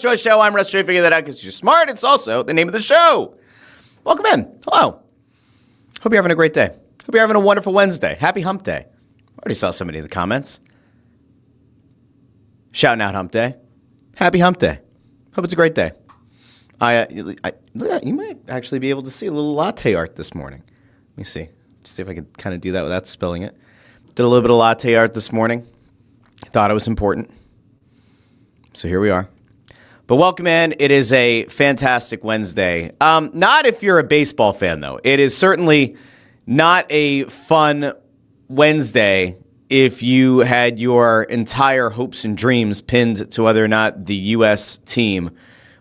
Joy Show. I'm Russ Joy. Figure that out because you're smart. It's also the name of the show. Welcome in. Hello. Hope you're having a great day. Hope you're having a wonderful Wednesday. Happy Hump Day. I already saw somebody in the comments shouting out Hump Day. Happy Hump Day. Hope it's a great day. You might actually be able to see a little latte art this morning. Let me see. See if I can kind of do that without spilling it. Did a little bit of latte art this morning. Thought it was important. So here we are. But welcome in. It is a fantastic Wednesday. Not if you're a baseball fan, though. It is certainly not a fun Wednesday if you had your entire hopes and dreams pinned to whether or not the U.S. team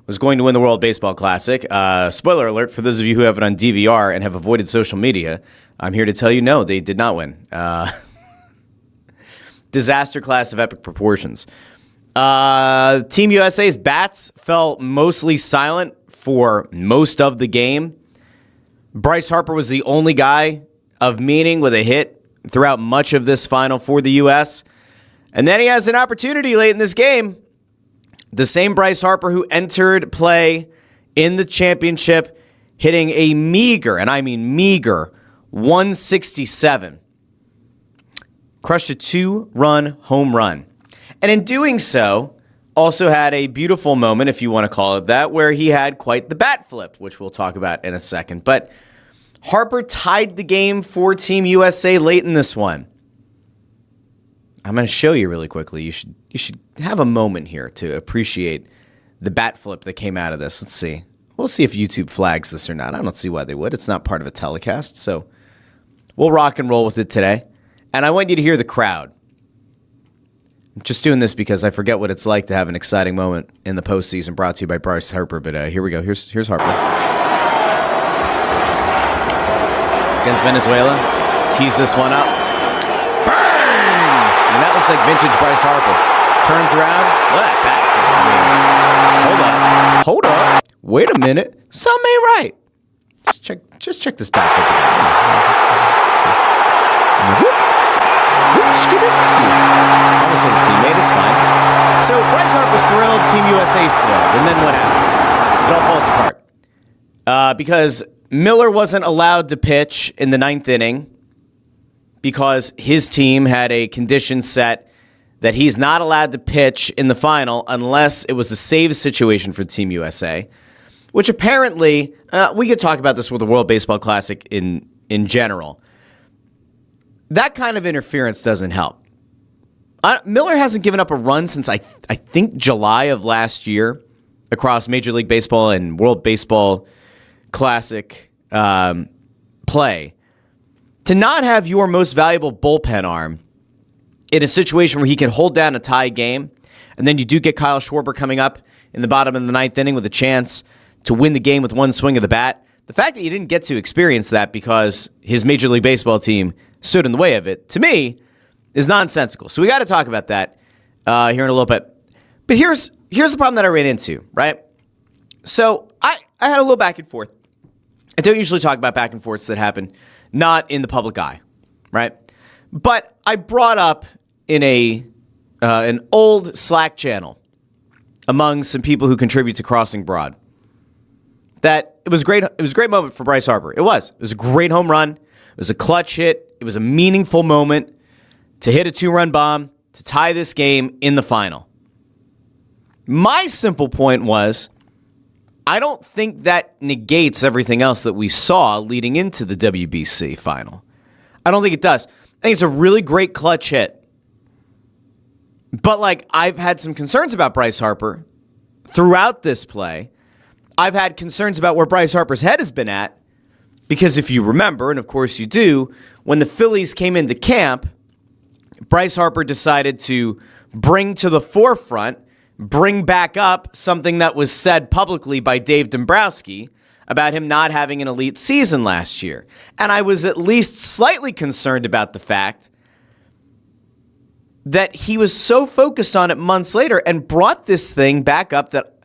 was going to win the World Baseball Classic. Spoiler alert, for those of you who have it on DVR and have avoided social media, I'm here to tell you, no, they did not win. Disaster class of epic proportions. Team USA's bats fell mostly silent for most of the game. Bryce Harper was the only guy of meaning with a hit throughout much of this final for the U.S. And then he has an opportunity late in this game. The same Bryce Harper who entered play in the championship, hitting a meager, and I mean meager, 167. Crushed a 2-run home run. And in doing so, also had a beautiful moment, if you want to call it that, where he had quite the bat flip, which we'll talk about in a second. But Harper tied the game for Team USA late in this one. I'm going to show you really quickly. You should have a moment here to appreciate the bat flip that came out of this. Let's see. We'll see if YouTube flags this or not. I don't see why they would. It's not part of a telecast, so we'll rock and roll with it today. And I want you to hear the crowd. I'm just doing this because I forget what it's like to have an exciting moment in the postseason, brought to you by Bryce Harper. But here we go. Here's Harper. Against Venezuela. Tease this one up. Bang! And that looks like vintage Bryce Harper. Turns around. Look at that. Hold up. Wait a minute. Something ain't right. Just check this back up. Almost like a teammate, it's fine. So Bryce Harper's thrilled, Team USA's thrilled. And then what happens? It all falls apart. Because Miller wasn't allowed to pitch in the 9th inning because his team had a condition set that he's not allowed to pitch in the final unless it was a save situation for Team USA, which apparently, we could talk about this with the World Baseball Classic in general. That kind of interference doesn't help. Miller hasn't given up a run since I think July of last year across Major League Baseball and World Baseball Classic play. To not have your most valuable bullpen arm in a situation where he can hold down a tie game, and then you do get Kyle Schwarber coming up in the bottom of the 9th inning with a chance to win the game with one swing of the bat. The fact that you didn't get to experience that because his Major League Baseball team stood in the way of it, to me, is nonsensical. So we got to talk about that here in a little bit. But here's the problem that I ran into, right? So I had a little back and forth. I don't usually talk about back and forths that happen not in the public eye, right? But I brought up in an old Slack channel among some people who contribute to Crossing Broad that it was great. It was a great moment for Bryce Harper. It was a great home run. It was a clutch hit. It was a meaningful moment to hit a 2-run bomb to tie this game in the final. My simple point was, I don't think that negates everything else that we saw leading into the WBC final. I don't think it does. I think it's a really great clutch hit. But I've had some concerns about Bryce Harper throughout this play. I've had concerns about where Bryce Harper's head has been at. Because if you remember, and of course you do, when the Phillies came into camp, Bryce Harper decided to bring to the forefront, bring back up something that was said publicly by Dave Dombrowski about him not having an elite season last year. And I was at least slightly concerned about the fact that he was so focused on it months later and brought this thing back up that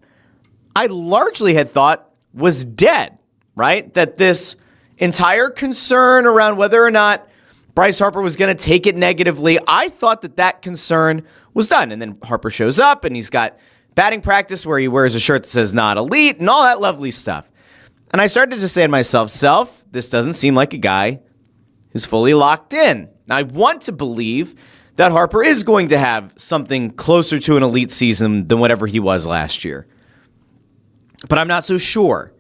I largely had thought was dead, right? That this entire concern around whether or not Bryce Harper was going to take it negatively, I thought that concern was done. And then Harper shows up and he's got batting practice where he wears a shirt that says not elite and all that lovely stuff. And I started to say to myself, this doesn't seem like a guy who's fully locked in. I want to believe that Harper is going to have something closer to an elite season than whatever he was last year. But I'm not so sure.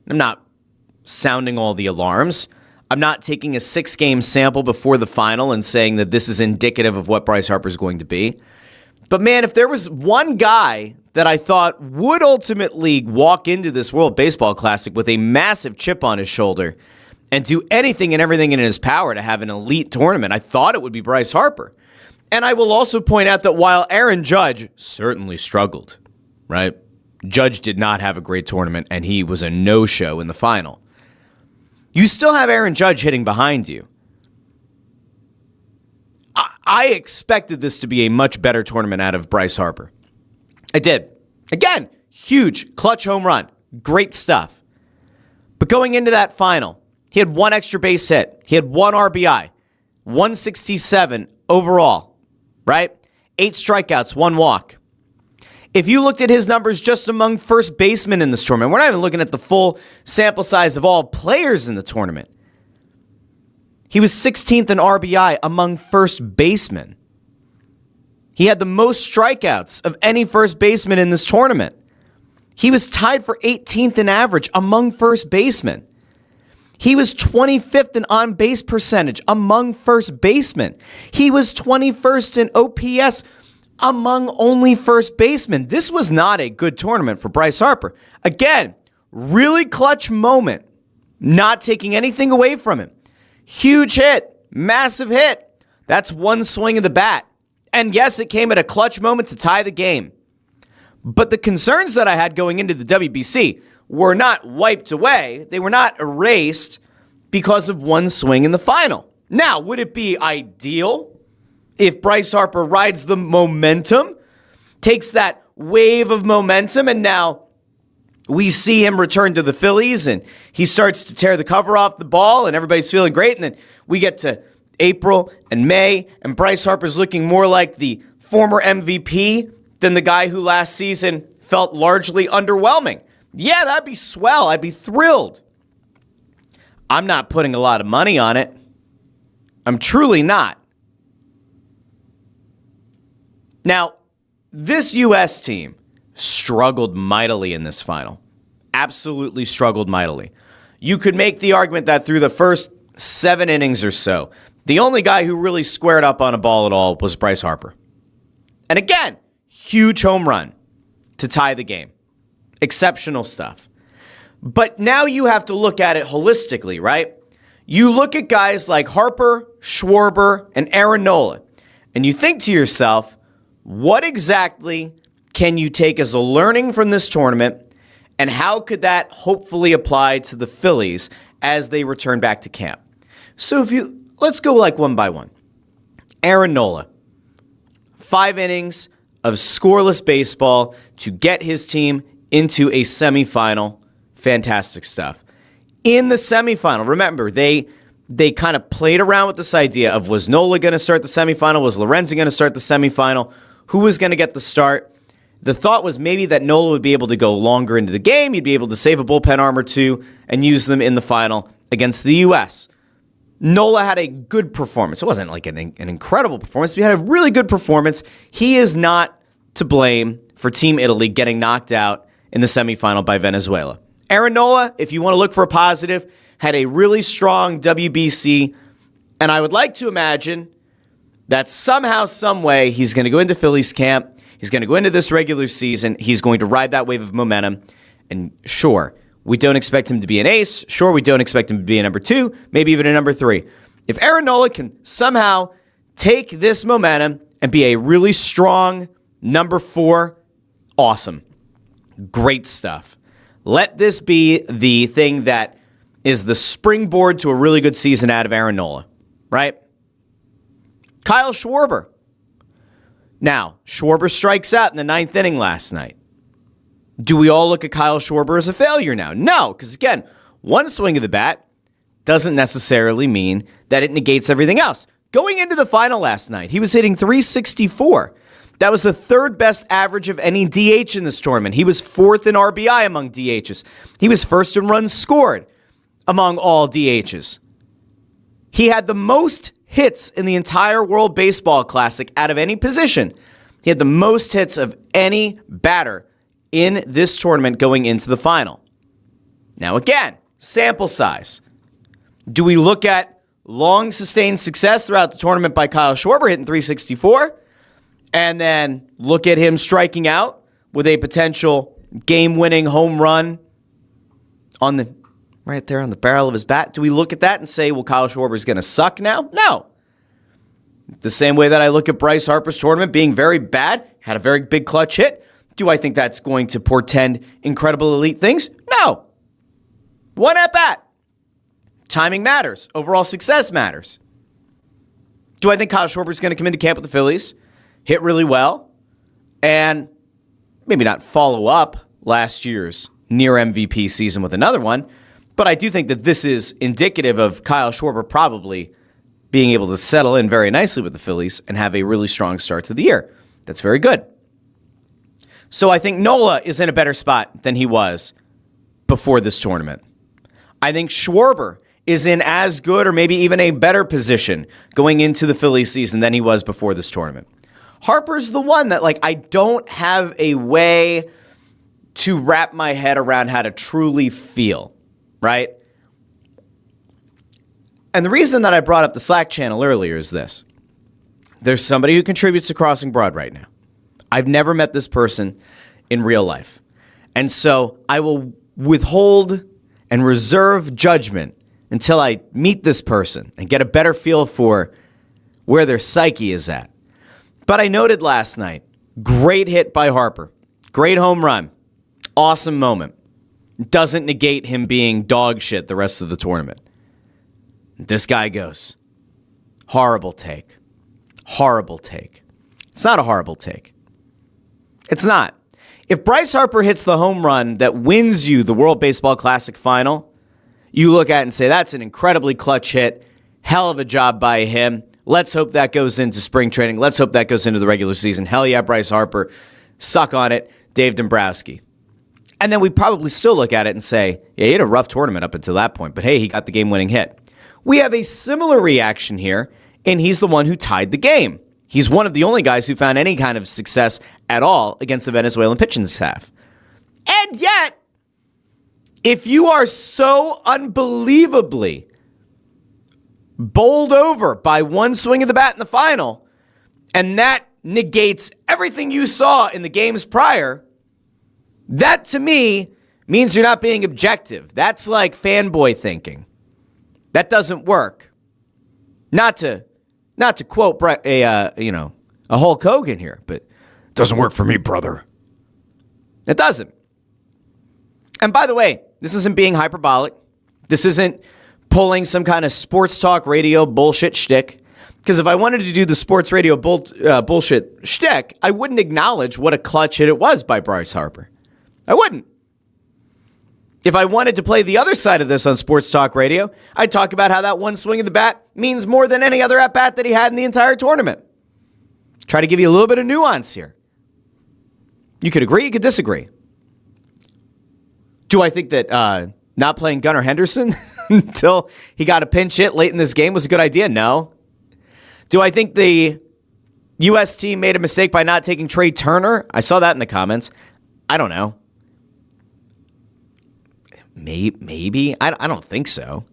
I'm not sounding all the alarms. I'm not taking a 6-game sample before the final and saying that this is indicative of what Bryce Harper is going to be. But man, if there was one guy that I thought would ultimately walk into this World Baseball Classic with a massive chip on his shoulder and do anything and everything in his power to have an elite tournament, I thought it would be Bryce Harper. And I will also point out that while Aaron Judge certainly struggled, right? Judge did not have a great tournament, and he was a no-show in the final. You still have Aaron Judge hitting behind you. I expected this to be a much better tournament out of Bryce Harper. I did. Again, huge clutch home run. Great stuff. But going into that final, he had 1 extra base hit. He had 1 RBI. 167 overall, right? 8 strikeouts, 1 walk. If you looked at his numbers just among first basemen in this tournament, we're not even looking at the full sample size of all players in the tournament. He was 16th in RBI among first basemen. He had the most strikeouts of any first baseman in this tournament. He was tied for 18th in average among first basemen. He was 25th in on-base percentage among first basemen. He was 21st in OPS among only first basemen. This was not a good tournament for Bryce Harper. Again, really clutch moment. Not taking anything away from him. Huge hit. Massive hit. That's 1 swing of the bat. And yes, it came at a clutch moment to tie the game. But the concerns that I had going into the WBC were not wiped away. They were not erased because of 1 swing in the final. Now, would it be ideal if Bryce Harper rides the momentum, takes that wave of momentum, and now we see him return to the Phillies and he starts to tear the cover off the ball and everybody's feeling great, and then we get to April and May and Bryce Harper's looking more like the former MVP than the guy who last season felt largely underwhelming? Yeah, that'd be swell. I'd be thrilled. I'm not putting a lot of money on it. I'm truly not. Now, this U.S. team struggled mightily in this final. Absolutely struggled mightily. You could make the argument that through the first 7 innings or so, the only guy who really squared up on a ball at all was Bryce Harper. And again, huge home run to tie the game. Exceptional stuff. But now you have to look at it holistically, right? You look at guys like Harper, Schwarber, and Aaron Nola, and you think to yourself, what exactly can you take as a learning from this tournament, and how could that hopefully apply to the Phillies as they return back to camp? So let's go like one by one. Aaron Nola, 5 innings of scoreless baseball to get his team into a semifinal. Fantastic stuff. In the semifinal, remember, they kind of played around with this idea of, was Nola going to start the semifinal? Was Lorenzen going to start the semifinal? Who was going to get the start? The thought was maybe that Nola would be able to go longer into the game. He'd be able to save a bullpen arm or 2 and use them in the final against the U.S. Nola had a good performance. It wasn't like an incredible performance, but he had a really good performance. He is not to blame for Team Italy getting knocked out in the semifinal by Venezuela. Aaron Nola, if you want to look for a positive, had a really strong WBC, and I would like to imagine that somehow, some way, he's going to go into Phillies camp. He's going to go into this regular season. He's going to ride that wave of momentum. And sure, we don't expect him to be an ace. Sure, we don't expect him to be a number 2, maybe even a number 3. If Aaron Nola can somehow take this momentum and be a really strong number 4, awesome. Great stuff. Let this be the thing that is the springboard to a really good season out of Aaron Nola, right? Kyle Schwarber. Now, Schwarber strikes out in the 9th inning last night. Do we all look at Kyle Schwarber as a failure now? No, because again, 1 swing of the bat doesn't necessarily mean that it negates everything else. Going into the final last night, he was hitting .364. That was the third best average of any DH in this tournament. He was fourth in RBI among DHs. He was first in runs scored among all DHs. He had the most hits in the entire World Baseball Classic out of any position. He had the most hits of any batter in this tournament going into the final. Now again, sample size. Do we look at long sustained success throughout the tournament by Kyle Schwarber hitting 364? And then look at him striking out with a potential game-winning home run on the right there on the barrel of his bat. Do we look at that and say, well, Kyle Schwarber is going to suck now? No. The same way that I look at Bryce Harper's tournament being very bad, had a very big clutch hit. Do I think that's going to portend incredible elite things? No. One at bat. Timing matters. Overall success matters. Do I think Kyle Schwarber is going to come into camp with the Phillies, hit really well, and maybe not follow up last year's near MVP season with another one, but I do think that this is indicative of Kyle Schwarber probably being able to settle in very nicely with the Phillies and have a really strong start to the year. That's very good. So I think Nola is in a better spot than he was before this tournament. I think Schwarber is in as good or maybe even a better position going into the Phillies season than he was before this tournament. Harper's the one that, I don't have a way to wrap my head around how to truly feel, right? And the reason that I brought up the Slack channel earlier is this. There's somebody who contributes to Crossing Broad right now. I've never met this person in real life. And so I will withhold and reserve judgment until I meet this person and get a better feel for where their psyche is at. But I noted last night, great hit by Harper. Great home run. Awesome moment. Doesn't negate him being dog shit the rest of the tournament. This guy goes, horrible take. Horrible take. It's not a horrible take. It's not. If Bryce Harper hits the home run that wins you the World Baseball Classic final, you look at it and say, that's an incredibly clutch hit. Hell of a job by him. Let's hope that goes into spring training. Let's hope that goes into the regular season. Hell yeah, Bryce Harper. Suck on it, Dave Dombrowski. And then we probably still look at it and say, yeah, he had a rough tournament up until that point, but hey, he got the game-winning hit. We have a similar reaction here, and he's the one who tied the game. He's one of the only guys who found any kind of success at all against the Venezuelan pitching staff. And yet, if you are so unbelievably bowled over by one swing of the bat in the final, and that negates everything you saw in the games prior, that to me means you're not being objective. That's like fanboy thinking. That doesn't work. Not to quote a Hulk Hogan here, but it doesn't work for me, brother. It doesn't. And by the way, this isn't being hyperbolic. This isn't pulling some kind of sports talk radio bullshit shtick. Because if I wanted to do the sports radio bullshit shtick, I wouldn't acknowledge what a clutch hit it was by Bryce Harper. I wouldn't. If I wanted to play the other side of this on sports talk radio, I'd talk about how that one swing of the bat means more than any other at-bat that he had in the entire tournament. Try to give you a little bit of nuance here. You could agree, you could disagree. Do I think that not playing Gunnar Henderson until he got a pinch hit late in this game was a good idea? No. Do I think the U.S. team made a mistake by not taking Trey Turner? I saw that in the comments. I don't know. Maybe. I don't think so.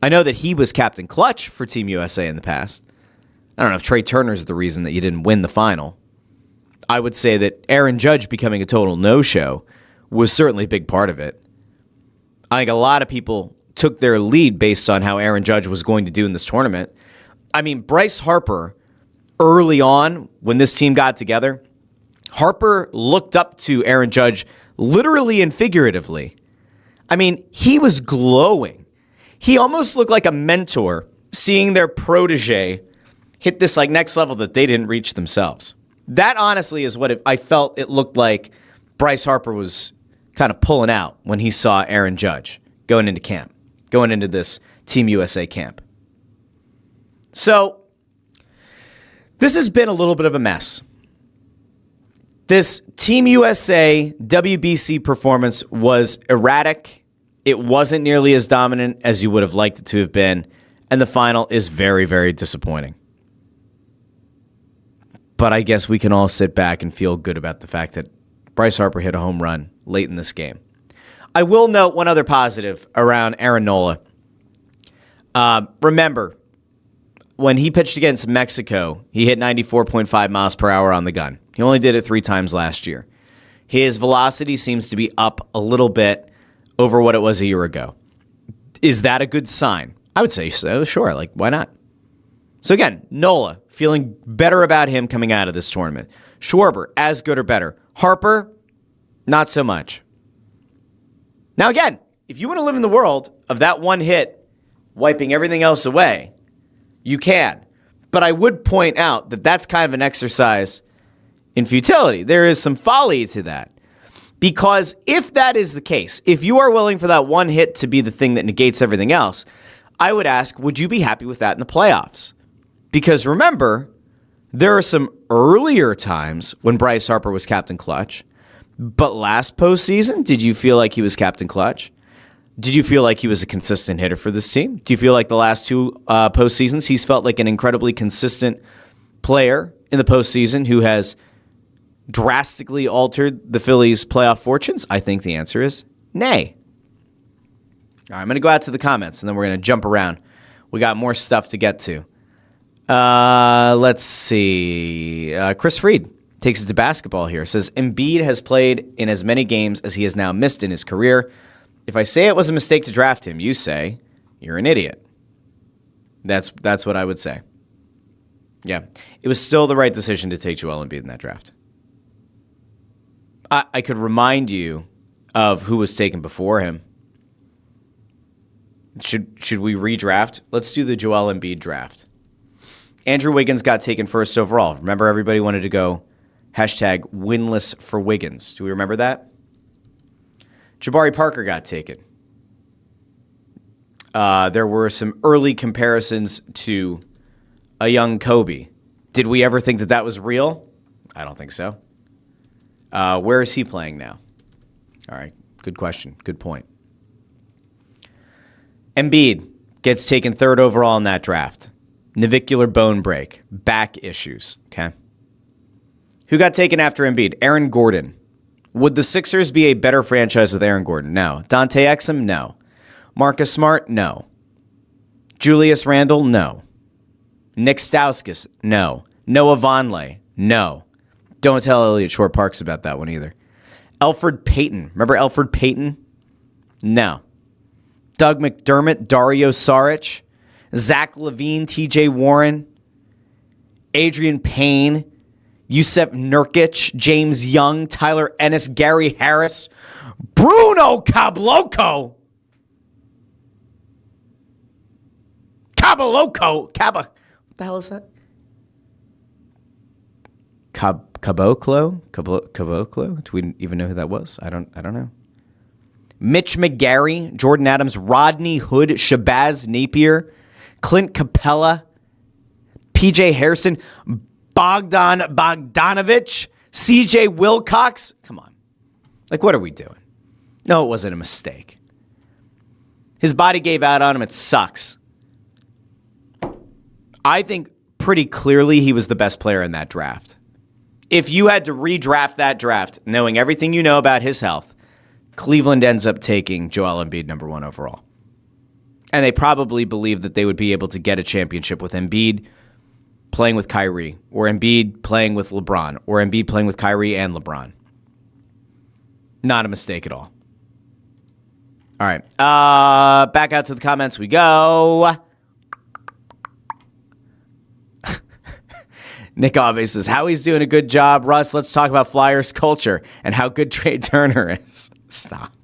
I know that he was Captain Clutch for Team USA in the past. I don't know if Trey Turner's the reason that you didn't win the final. I would say that Aaron Judge becoming a total no-show was certainly a big part of it. I think a lot of people took their lead based on how Aaron Judge was going to do in this tournament. I mean, Bryce Harper, early on when this team got together, Harper looked up to Aaron Judge literally and figuratively. I mean, he was glowing. He almost looked like a mentor seeing their protege hit this next level that they didn't reach themselves. That honestly is what I felt it looked like Bryce Harper was kind of pulling out when he saw Aaron Judge going into camp, going into this Team USA camp. So this has been a little bit of a mess. This Team USA WBC performance was erratic. It wasn't nearly as dominant as you would have liked it to have been. And the final is very, very disappointing. But I guess we can all sit back and feel good about the fact that Bryce Harper hit a home run late in this game. I will note one other positive around Aaron Nola. Remember, when he pitched against Mexico, he hit 94.5 miles per hour on the gun. He only did it 3 times last year. His velocity seems to be up a little bit over what it was a year ago. Is that a good sign? I would say so, sure. Like, why not? So again, Nola, feeling better about him coming out of this tournament. Schwarber, as good or better. Harper, not so much. Now again, if you want to live in the world of that one hit wiping everything else away, you can. But I would point out that that's kind of an exercise in futility. There is some folly to that. Because if that is the case, if you are willing for that one hit to be the thing that negates everything else, I would ask, would you be happy with that in the playoffs? Because remember, there are some earlier times when Bryce Harper was Captain Clutch. But last postseason, did you feel like he was Captain Clutch? Did you feel like he was a consistent hitter for this team? Do you feel like the last 2 postseasons, he's felt like an incredibly consistent player in the postseason who has drastically altered the Phillies' playoff fortunes? I think the answer is nay. All right, I'm going to go out to the comments, and then we're going to jump around. We got more stuff to get to. Let's see. Chris Freed takes it to basketball here. Says, Embiid has played in as many games as he has now missed in his career. If I say it was a mistake to draft him, you say you're an idiot. That's what I would say. Yeah, it was still the right decision to take Joel Embiid in that draft. I could remind you of who was taken before him. Should we redraft? Let's do the Joel Embiid draft. Andrew Wiggins got taken first overall. Remember, everybody wanted to go #winless for Wiggins. Do we remember that? Jabari Parker got taken. There were some early comparisons to a young Kobe. Did we ever think that that was real? I don't think so. Where is he playing now? All right, good question. Good point. Embiid gets taken 3rd overall in that draft. Navicular bone break, back issues, okay? Who got taken after Embiid? Aaron Gordon. Would the Sixers be a better franchise with Aaron Gordon? No. Dante Exum? No. Marcus Smart? No. Julius Randle? No. Nick Stauskas? No. Noah Vonleh? No. Don't tell Elliot Short-Parks about that one either. Elfrid Payton. Remember Elfrid Payton? No. Doug McDermott? Dario Saric? Zach LaVine? TJ Warren? Adrian Payne? Yusef Nurkic? James Young? Tyler Ennis? Gary Harris? Bruno Caboclo? What the hell is that? Caboclo? Do we even know who that was? I don't know. Mitch McGarry, Jordan Adams, Rodney Hood, Shabazz Napier, Clint Capella, PJ Harrison, Bogdan Bogdanovic, CJ Wilcox. Come on. Like, what are we doing? No, it wasn't a mistake. His body gave out on him. It sucks. I think pretty clearly he was the best player in that draft. If you had to redraft that draft, knowing everything you know about his health, Cleveland ends up taking Joel Embiid #1 overall. And they probably believe that they would be able to get a championship with Embiid playing with Kyrie, or Embiid playing with LeBron, or Embiid playing with Kyrie and LeBron. Not a mistake at all. All right. Back out to the comments we go. Nick Ave says, Howie's doing a good job. Russ, let's talk about Flyers culture and how good Trey Turner is. Stop.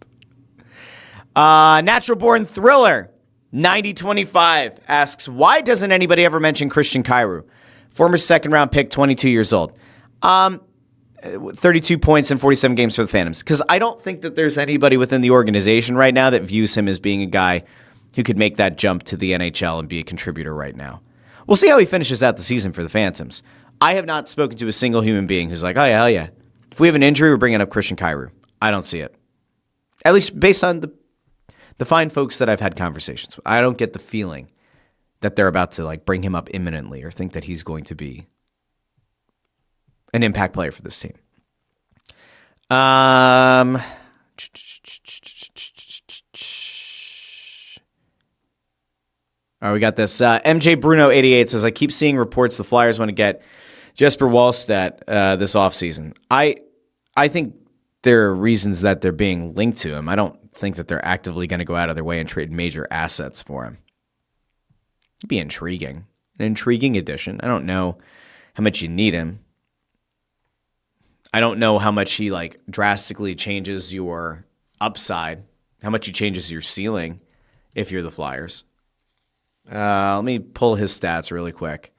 Natural Born Thriller, 9025, asks, why doesn't anybody ever mention Christian Kyrou? Former second-round pick, 22 years old. 32 points in 47 games for the Phantoms. Because I don't think that there's anybody within the organization right now that views him as being a guy who could make that jump to the NHL and be a contributor right now. We'll see how he finishes out the season for the Phantoms. I have not spoken to a single human being who's like, oh, yeah, hell yeah. If we have an injury, we're bringing up Christian Kyrou. I don't see it. At least based on the fine folks that I've had conversations with. I don't get the feeling that they're about to like bring him up imminently or think that he's going to be an impact player for this team. All right, we got this. MJ Bruno 88 says, I keep seeing reports the Flyers want to get Jesper Wallstedt this offseason. I think there are reasons that they're being linked to him. I don't think that they're actively going to go out of their way and trade major assets for him. It'd be intriguing. An intriguing addition. I don't know how much you need him. I don't know how much he like drastically changes your upside, how much he changes your ceiling if you're the Flyers. Let me pull his stats really quick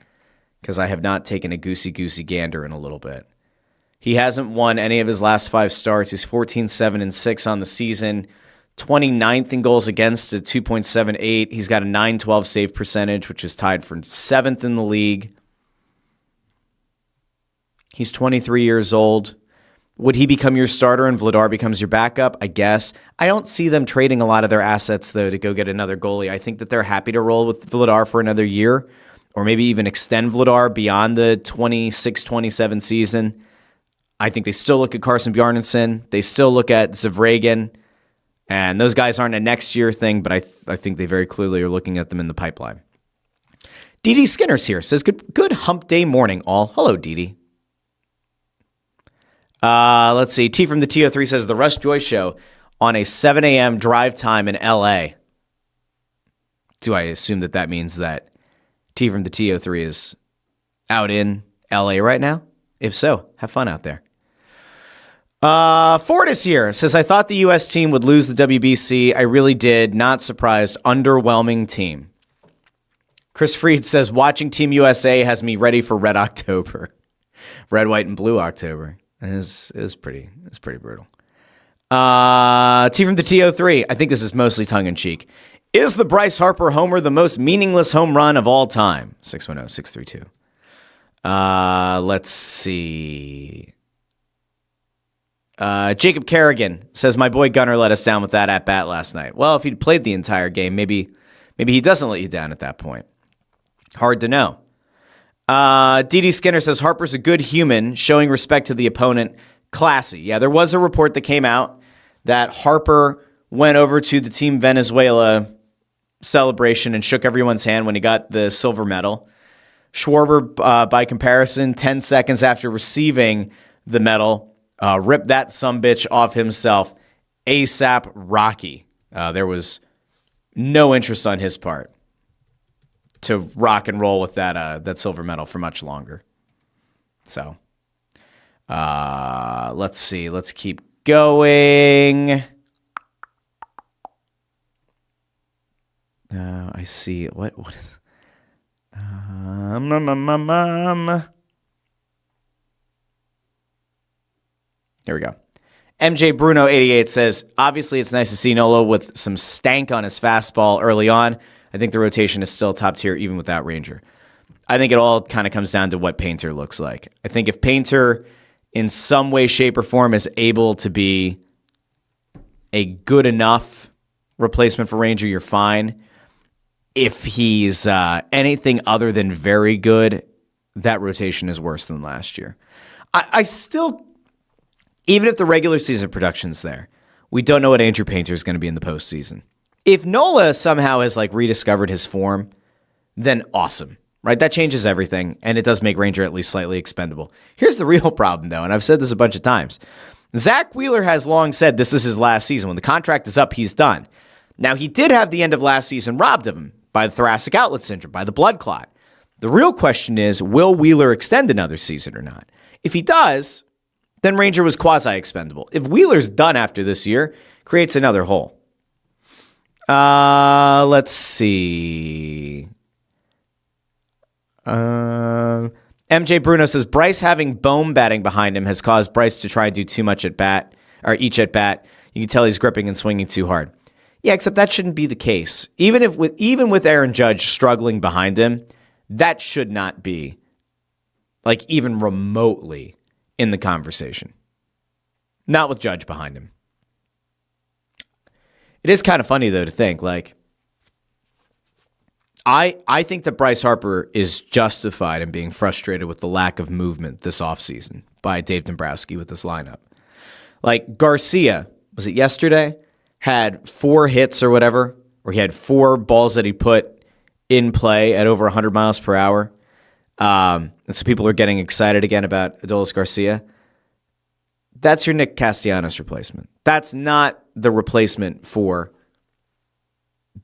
because I have not taken a goosey gander in a little bit. He hasn't won any of his last 5 starts. He's 14-7-6 on the season, 29th in goals against at 2.78. He's got a .912 save percentage, which is tied for 7th in the league. He's 23 years old. Would he become your starter and Vladar becomes your backup? I guess. I don't see them trading a lot of their assets, though, to go get another goalie. I think that they're happy to roll with Vladar for another year or maybe even extend Vladar beyond the 26-27 season. I think they still look at Carson Bjarnason. They still look at Zavragan. And those guys aren't a next year thing, but I think they very clearly are looking at them in the pipeline. DD Skinner's here. Says, good hump day morning, all. Hello, DD. Let's see. T from the TO3 says, the Russ Joy Show on a 7 a.m. drive time in L.A. Do I assume that means that T from the TO3 is out in L.A. right now? If so, have fun out there. Ford is here. Says, I thought the U.S. team would lose the WBC. I really did. Not surprised. Underwhelming team. Chris Freed says, watching Team USA has me ready for Red October. Red, white, and blue October. It was pretty brutal. T from the TO3. I think this is mostly tongue-in-cheek. Is the Bryce Harper homer the most meaningless home run of all time? 610-632. Let's see. Jacob Kerrigan says, my boy Gunnar let us down with that at-bat last night. Well, if he'd played the entire game, maybe he doesn't let you down at that point. Hard to know. DD Skinner says, Harper's a good human, showing respect to the opponent. Classy. Yeah, there was a report that came out that Harper went over to the Team Venezuela celebration and shook everyone's hand when he got the silver medal. Schwarber, by comparison, 10 seconds after receiving the medal, ripped that sumbitch off himself. ASAP Rocky. There was no interest on his part to rock and roll with that silver medal for much longer. So, let's see. Let's keep going. I see. What is... Here we go. MJ Bruno 88 says, obviously it's nice to see Nolo with some stank on his fastball early on. I think the rotation is still top tier even without Ranger. I think it all kind of comes down to what Painter looks like. I think if Painter in some way, shape, or form is able to be a good enough replacement for Ranger, you're fine. If he's anything other than very good, that rotation is worse than last year. I still, even if the regular season production's there, we don't know what Andrew Painter is going to be in the postseason. If Nola somehow has like rediscovered his form, then awesome, right? That changes everything, and it does make Ranger at least slightly expendable. Here's the real problem, though, and I've said this a bunch of times. Zach Wheeler has long said this is his last season. When the contract is up, he's done. Now, he did have the end of last season robbed of him by the thoracic outlet syndrome, by the blood clot. The real question is, will Wheeler extend another season or not? If he does, then Ranger was quasi-expendable. If Wheeler's done after this year, creates another hole. Let's see. MJ Bruno says, Bryce having Bohm batting behind him has caused Bryce to try and do too much at bat, or each at bat. You can tell he's gripping and swinging too hard. Yeah, except that shouldn't be the case. Even with Aaron Judge struggling behind him, that should not be like even remotely in the conversation. Not with Judge behind him. It is kind of funny, though, to think, like, I think that Bryce Harper is justified in being frustrated with the lack of movement this offseason by Dave Dombrowski with this lineup. Like, Garcia, was it yesterday, had 4 hits or whatever, or he had 4 balls that he put in play at over 100 miles per hour. And so people are getting excited again about Adolis Garcia. That's your Nick Castellanos replacement. That's not the replacement for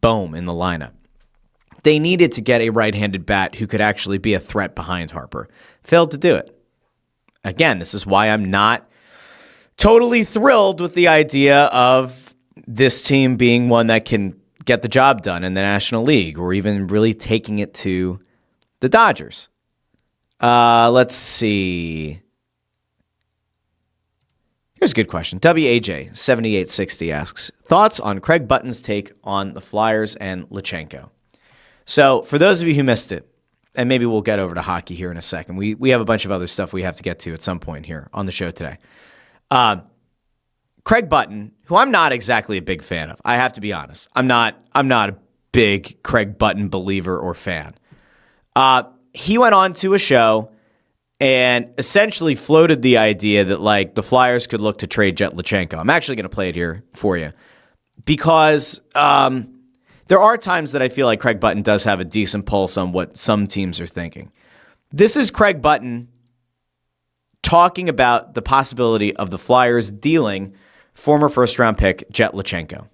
Bohm in the lineup. They needed to get a right-handed bat who could actually be a threat behind Harper. Failed to do it. Again, this is why I'm not totally thrilled with the idea of this team being one that can get the job done in the National League or even really taking it to the Dodgers. Let's see. Here's a good question. WAJ7860 asks, thoughts on Craig Button's take on the Flyers and Luchanko? So for those of you who missed it, and maybe we'll get over to hockey here in a second. We have a bunch of other stuff we have to get to at some point here on the show today. Craig Button, who I'm not exactly a big fan of, I have to be honest. I'm not a big Craig Button believer or fan. He went on to a show and essentially floated the idea that, like, the Flyers could look to trade Jett Luchanko. I'm actually going to play it here for you because there are times that I feel like Craig Button does have a decent pulse on what some teams are thinking. This is Craig Button talking about the possibility of the Flyers dealing former first-round pick Jett Luchanko.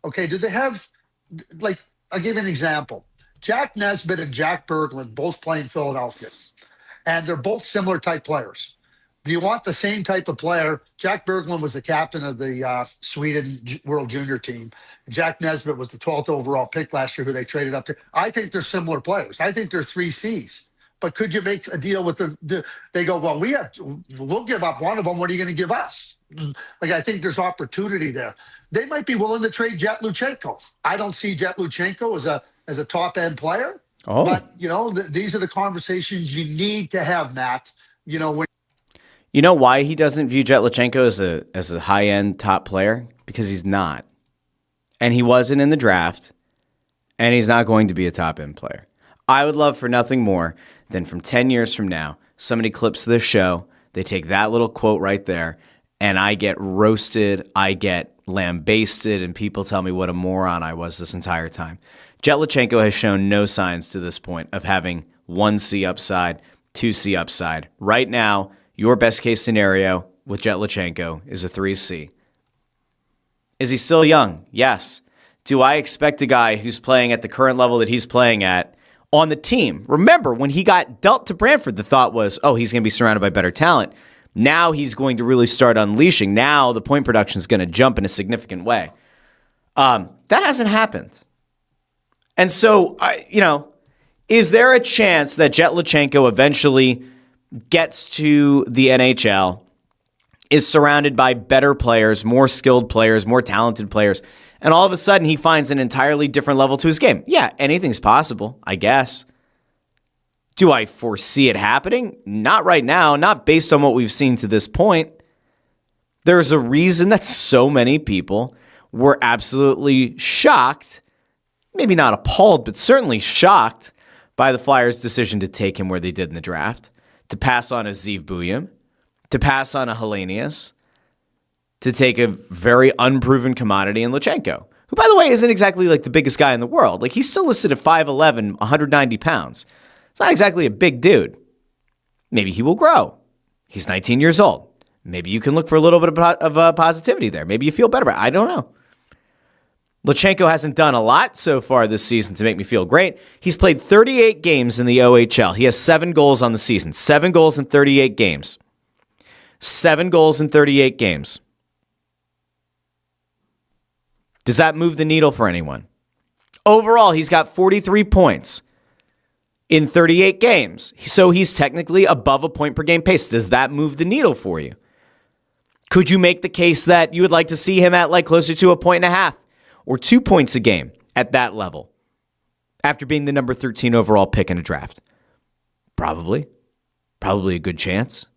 Okay, do they have, like, I'll give you an example. Jack Nesbitt and Jack Berglund both play in Philadelphia, and they're both similar type players. Do you want the same type of player? Jack Berglund was the captain of the Sweden World Junior team. Jack Nesbitt was the 12th overall pick last year who they traded up to. I think they're similar players. I think they're 3 Cs. But could you make a deal with they go, well, we'll give up one of them. What are you going to give us? Like, I think there's opportunity there. They might be willing to trade Jett Luchanko. I don't see Jett Luchanko as a top end player. Oh. But, you know, these are the conversations you need to have, Matt. You know, you know why he doesn't view Jett Luchanko as a high end top player? Because he's not. And he wasn't in the draft. And he's not going to be a top end player. I would love for nothing more than from 10 years from now, somebody clips this show, they take that little quote right there, and I get roasted, I get lambasted, and people tell me what a moron I was this entire time. Jett Luchanko has shown no signs to this point of having 1C upside, 2C upside. Right now, your best case scenario with Jett Luchanko is a 3C. Is he still young? Yes. Do I expect a guy who's playing at the current level that he's playing at on the team? Remember, when he got dealt to Brantford, the thought was, oh, he's going to be surrounded by better talent. Now he's going to really start unleashing. Now the point production is going to jump in a significant way. That hasn't happened. And so, is there a chance that Jett Luchanko eventually gets to the NHL, is surrounded by better players, more skilled players, more talented players, and all of a sudden he finds an entirely different level to his game? Yeah, anything's possible, I guess. Do I foresee it happening? Not right now, not based on what we've seen to this point. There's a reason that so many people were absolutely shocked, maybe not appalled, but certainly shocked by the Flyers' decision to take him where they did in the draft, to pass on a Zeev Buium, to pass on a Hellenius, to take a very unproven commodity in Luchanko, who, by the way, isn't exactly like the biggest guy in the world. Like, he's still listed at 5'11", 190 pounds. It's not exactly a big dude. Maybe he will grow. He's 19 years old. Maybe you can look for a little bit of positivity there. Maybe you feel better about it. I don't know. Luchanko hasn't done a lot so far this season to make me feel great. He's played 38 games in the OHL. He has 7 goals on the season. 7 goals in 38 games. 7 goals in 38 games. Does that move the needle for anyone? Overall, he's got 43 points in 38 games. So he's technically above a point per game pace. Does that move the needle for you? Could you make the case that you would like to see him at like closer to 1.5 or 2 points a game at that level after being the number 13 overall pick in a draft? Probably. Probably a good chance.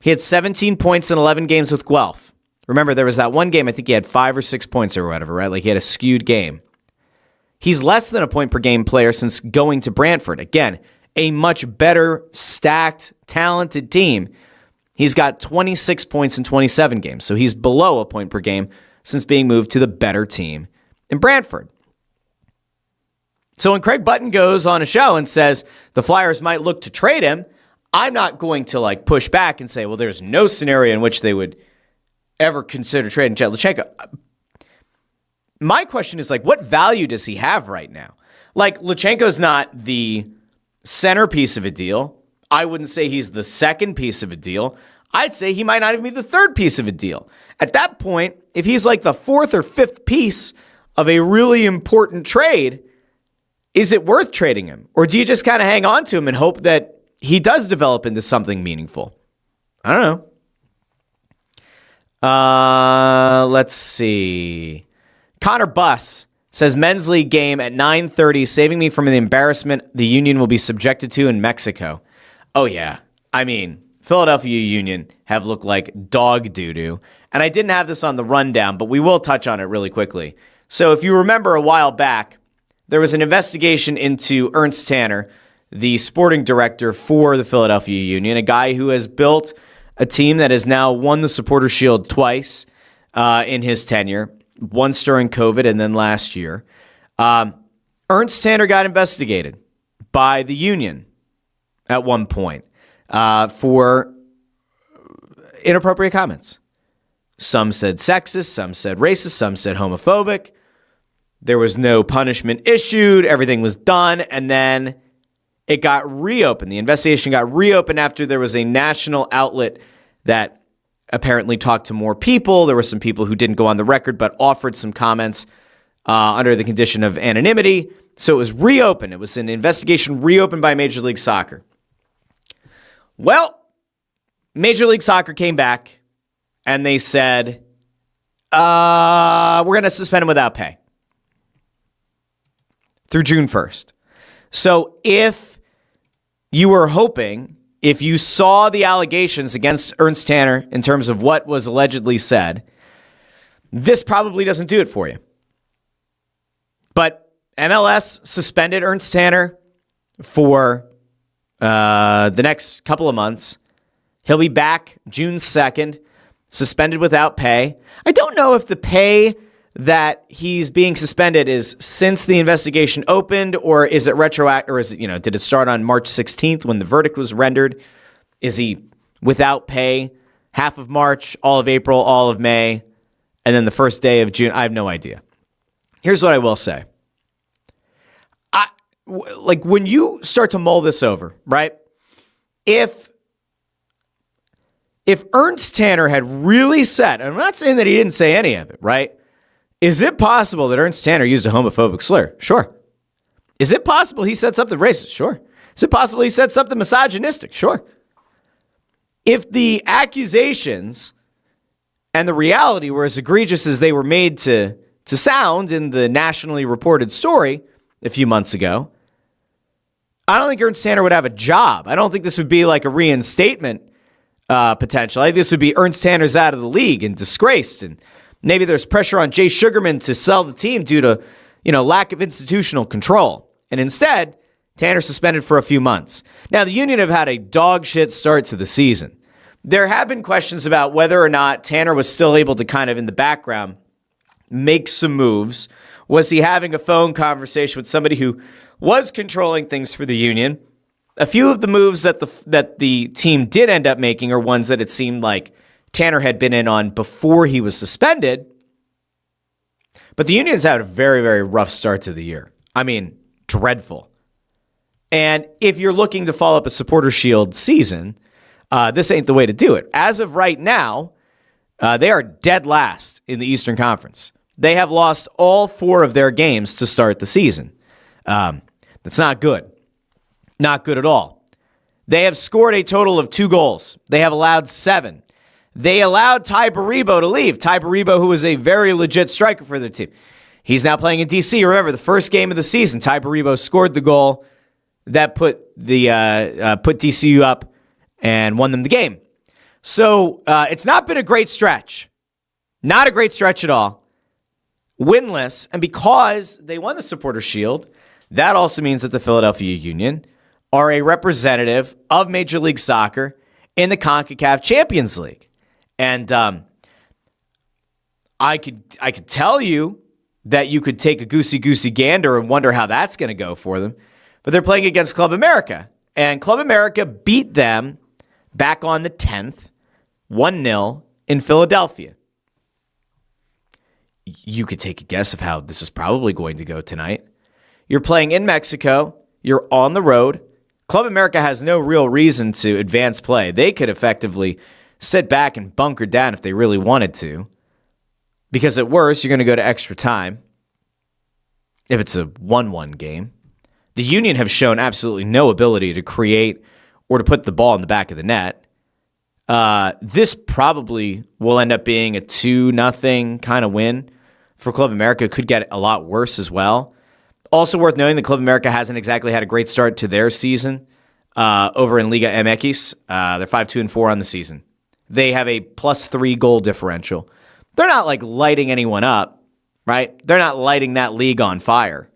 He had 17 points in 11 games with Guelph. Remember, there was that one game, I think he had 5 or 6 points or whatever, right? Like he had a skewed game. He's less than a point per game player since going to Brantford. Again, a much better, stacked, talented team. He's got 26 points in 27 games, so he's below a point per game since being moved to the better team in Brantford. So when Craig Button goes on a show and says the Flyers might look to trade him, I'm not going to push back and say, well, there's no scenario in which they would ever consider trading Jett Luchanko. My question is what value does he have right now? Luchanko's not the centerpiece of a deal. I wouldn't say he's the second piece of a deal. I'd say he might not even be the third piece of a deal. At that point, if he's the fourth or fifth piece of a really important trade, is it worth trading him? Or do you just kind of hang on to him and hope that he does develop into something meaningful? I don't know. Let's see. Connor Buss says men's league game at 9:30, saving me from the embarrassment the Union will be subjected to in Mexico. Oh, yeah. I mean, Philadelphia Union have looked like dog doo-doo. And I didn't have this on the rundown, but we will touch on it really quickly. So if you remember a while back, there was an investigation into Ernst Tanner, the sporting director for the Philadelphia Union, a guy who has built a team that has now won the Supporter Shield twice in his tenure, once during COVID and then last year. Ernst Tanner got investigated by the Union at one point for inappropriate comments. Some said sexist, some said racist, some said homophobic. There was no punishment issued. Everything was done. And then it got reopened. The investigation got reopened after there was a national outlet that apparently talked to more people. There were some people who didn't go on the record but offered some comments under the condition of anonymity. So it was reopened. It was an investigation reopened by Major League Soccer. Well, Major League Soccer came back and they said, we're going to suspend him without pay through June 1st. So if you were hoping, if you saw the allegations against Ernst Tanner in terms of what was allegedly said, this probably doesn't do it for you. But MLS suspended Ernst Tanner for the next couple of months. He'll be back June 2nd, suspended without pay. I don't know if the pay that he's being suspended is since the investigation opened, or is it retroactive, or is it, did it start on March 16th when the verdict was rendered? Is he without pay half of March, all of April, all of May, and then the first day of June? I have no idea. Here's what I will say. When you start to mull this over, right? If Ernst Tanner had really said, and I'm not saying that he didn't say any of it, right? Is it possible that Ernst Tanner used a homophobic slur? Sure. Is it possible he said something racist? Sure. Is it possible he said something misogynistic? Sure. If the accusations and the reality were as egregious as they were made to sound in the nationally reported story a few months ago, I don't think Ernst Tanner would have a job. I don't think this would be like a reinstatement potential. I think this would be Ernst Tanner's out of the league and disgraced, and maybe there's pressure on Jay Sugarman to sell the team due to, lack of institutional control. And instead, Tanner suspended for a few months. Now, the Union have had a dog shit start to the season. There have been questions about whether or not Tanner was still able to kind of in the background make some moves. Was he having a phone conversation with somebody who was controlling things for the Union? A few of the moves that the team did end up making are ones that it seemed like Tanner had been in on before he was suspended. But the Union's had a very, very rough start to the year. I mean, dreadful. And if you're looking to follow up a Supporter Shield season, this ain't the way to do it. As of right now, they are dead last in the Eastern Conference. They have lost all 4 of their games to start the season. That's not good. Not good at all. They have scored a total of 2 goals. They have allowed 7. They allowed Ty Baribo to leave. Ty Baribo, who was a very legit striker for their team. He's now playing in D.C. Remember, the first game of the season, Ty Baribo scored the goal that put DCU up and won them the game. So it's not been a great stretch. Not a great stretch at all. Winless. And because they won the Supporter Shield, that also means that the Philadelphia Union are a representative of Major League Soccer in the CONCACAF Champions League. And I could tell you that you could take a goosey gander and wonder how that's going to go for them. But they're playing against Club America. And Club America beat them back on the 10th, 1-0 in Philadelphia. You could take a guess of how this is probably going to go tonight. You're playing in Mexico. You're on the road. Club America has no real reason to advance play. They could effectively sit back and bunker down if they really wanted to. Because at worst, you're going to go to extra time if it's a 1-1 game. The Union have shown absolutely no ability to create or to put the ball in the back of the net. This probably will end up being a 2-0 kind of win for Club America. Could get a lot worse as well. Also worth noting that Club America hasn't exactly had a great start to their season over in Liga MX. They're 5-2-4 on the season. They have a +3 goal differential. They're not like lighting anyone up, right? They're not lighting that league on fire.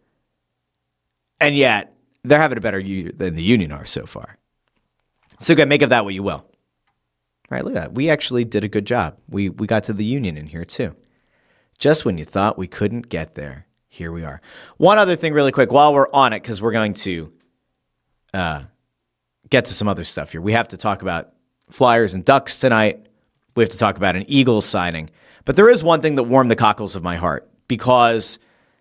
And yet, they're having a better year than the Union are so far. So again, make of that what you will. All right, look at that. We actually did a good job. We got to the Union in here too. Just when you thought we couldn't get there, here we are. One other thing really quick while we're on it, because we're going to get to some other stuff here. We have to talk about Flyers and Ducks tonight. We have to talk about an Eagles signing. But there is one thing that warmed the cockles of my heart, because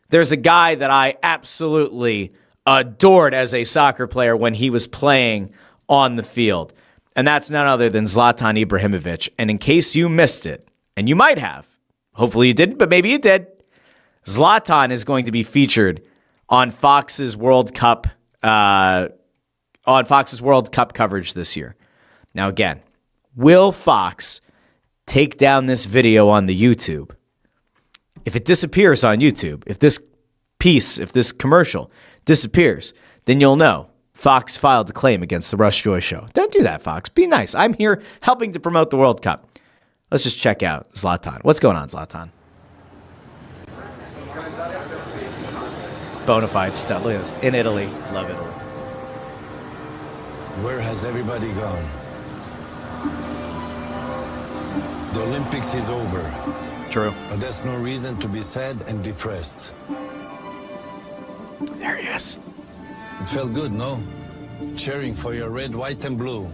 there's a guy that I absolutely adored as a soccer player when he was playing on the field. And that's none other than Zlatan Ibrahimović. And in case you missed it, and you might have, hopefully you didn't, but maybe you did, Zlatan is going to be featured on Fox's World Cup coverage this year. Now again, will Fox take down this video on the YouTube? If it disappears on YouTube, if this commercial disappears, then you'll know Fox filed a claim against the Russ Joy Show. Don't do that, Fox. Be nice. I'm here helping to promote the World Cup. Let's just check out Zlatan. What's going on, Zlatan? Bonafide stuff. Look at this. In Italy. Love Italy. Where has everybody gone? The Olympics is over. True. But that's no reason to be sad and depressed. There he is. It felt good, no? Cheering for your red, white, and blue.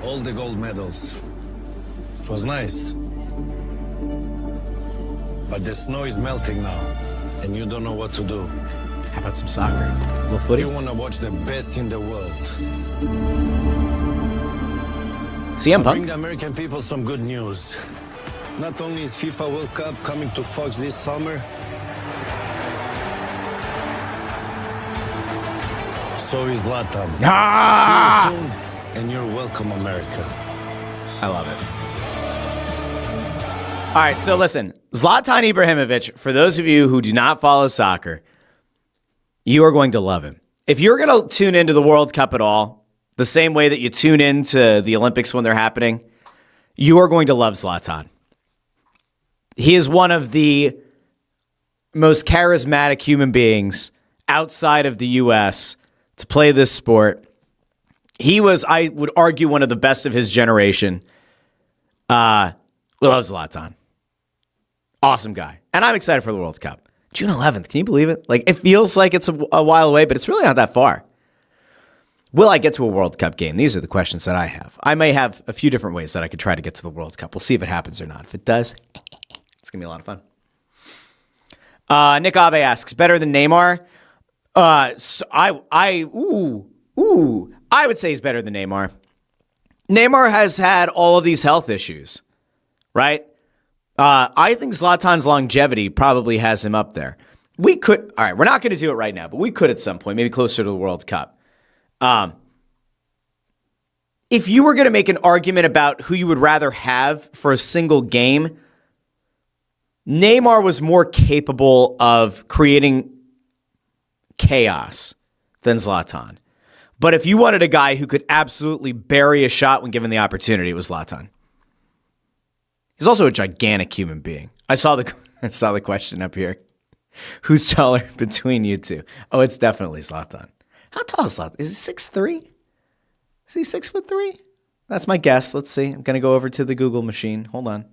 All the gold medals. It was nice. But the snow is melting now, and you don't know what to do. How about some soccer? A little footy? You want to watch the best in the world. CM Punk? Bring the American people some good news. Not only is FIFA World Cup coming to Fox this summer, so is Zlatan. See you soon, and you're welcome, America. I love it. All right, so listen, Zlatan Ibrahimović, for those of you who do not follow soccer, you are going to love him. If you're going to tune into the World Cup at all, the same way that you tune into the Olympics when they're happening, you are going to love Zlatan. He is one of the most charismatic human beings outside of the U.S. to play this sport. He was, I would argue, one of the best of his generation. We love Zlatan. Awesome guy. And I'm excited for the World Cup. June 11th. Can you believe it? Like, it feels like it's a while away, but it's really not that far. Will I get to a World Cup game? These are the questions that I have. I may have a few different ways that I could try to get to the World Cup. We'll see if it happens or not. If it does, it's going to be a lot of fun. Nick Abe asks, better than Neymar? So I would say he's better than Neymar. Neymar has had all of these health issues, right? I think Zlatan's longevity probably has him up there. We could, all right, we're not going to do it right now, but we could at some point, maybe closer to the World Cup. If you were going to make an argument about who you would rather have for a single game, Neymar was more capable of creating chaos than Zlatan. But if you wanted a guy who could absolutely bury a shot when given the opportunity, it was Zlatan. He's also a gigantic human being. I saw the question up here. Who's taller between you two? Oh, it's definitely Zlatan. How tall is Zlatan? Is he 6'3"? Is he 6'3"? That's my guess. Let's see. I'm going to go over to the Google machine. Hold on.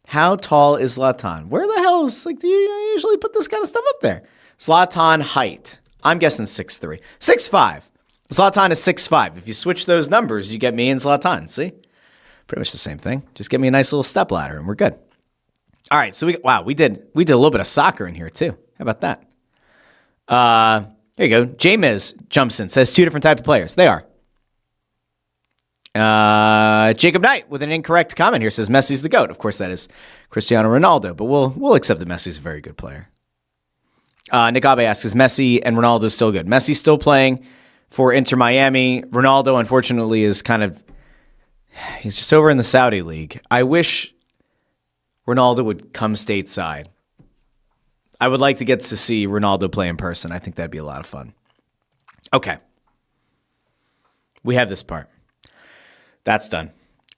How tall is Zlatan? Where the hell is, do you usually put this kind of stuff up there? Zlatan height. I'm guessing 6'3". 6'5". Zlatan is 6'5". If you switch those numbers, you get me and Zlatan. See? Pretty much the same thing. Just get me a nice little step ladder and we're good. All right. So we did a little bit of soccer in here too. How about that? There you go. J-Miz jumps in, says 2 different types of players. They are. Jacob Knight with an incorrect comment here says Messi's the GOAT. Of course, that is Cristiano Ronaldo, but we'll accept that Messi's a very good player. Nick Abe asks, is Messi and Ronaldo still good? Messi's still playing for Inter Miami. Ronaldo, unfortunately, is he's just over in the Saudi league. I wish Ronaldo would come stateside. I would like to get to see Ronaldo play in person. I think that'd be a lot of fun. Okay. We have this part. That's done.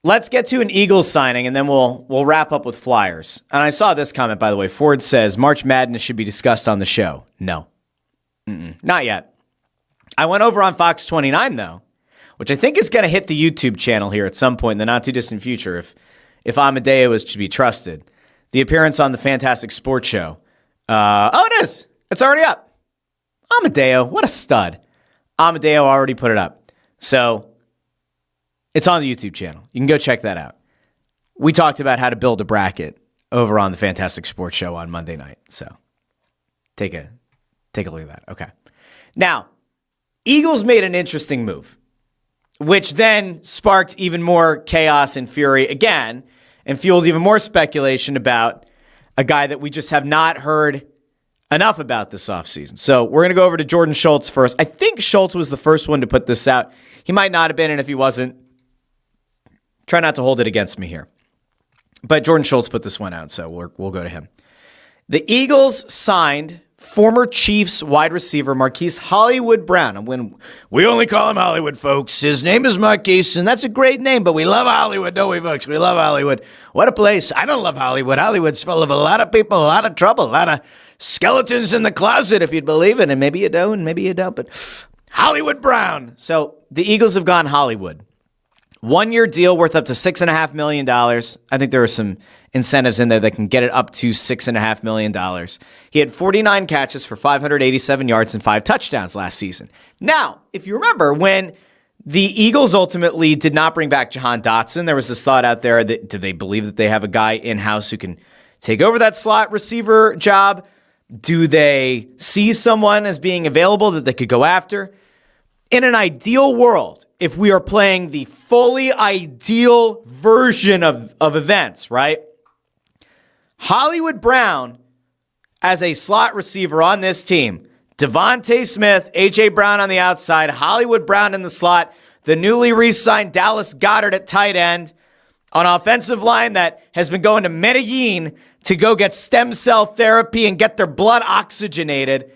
Let's get to an Eagles signing, and then we'll wrap up with Flyers. And I saw this comment, by the way. Ford says, March Madness should be discussed on the show. No. Not yet. I went over on Fox 29, though, which I think is going to hit the YouTube channel here at some point in the not-too-distant future, if Amadeo is to be trusted. The appearance on the Fantastic Sports Show. It is. It's already up. Amadeo, what a stud. Amadeo already put it up. So it's on the YouTube channel. You can go check that out. We talked about how to build a bracket over on the Fantastic Sports Show on Monday night. So take a look at that. Okay. Now, Eagles made an interesting move, which then sparked even more chaos and fury again and fueled even more speculation about a guy that we just have not heard enough about this offseason. So we're going to go over to Jordan Schultz first. I think Schultz was the first one to put this out. He might not have been, and if he wasn't, try not to hold it against me here. But Jordan Schultz put this one out, so we'll go to him. The Eagles signed former Chiefs wide receiver Marquise Hollywood Brown. And when we only call him Hollywood, folks, his name is Marquise, and that's a great name, but we love Hollywood, don't we, folks? We love Hollywood. What a place. I don't love Hollywood. Hollywood's full of a lot of people, a lot of trouble, a lot of skeletons in the closet, if you'd believe it, and maybe you don't, but Hollywood Brown. So the Eagles have gone Hollywood. 1-year deal worth up to $6.5 million. I think there are some incentives in there that can get it up to $6.5 million. He had 49 catches for 587 yards and 5 touchdowns last season. Now, if you remember, when the Eagles ultimately did not bring back Jahan Dotson, there was this thought out there that do they believe that they have a guy in-house who can take over that slot receiver job? Do they see someone as being available that they could go after? In an ideal world, if we are playing the fully ideal version of events, right? Hollywood Brown as a slot receiver on this team. Devontae Smith, A.J. Brown on the outside, Hollywood Brown in the slot, the newly re-signed Dallas Goedert at tight end, an offensive line that has been going to Medellin to go get stem cell therapy and get their blood oxygenated.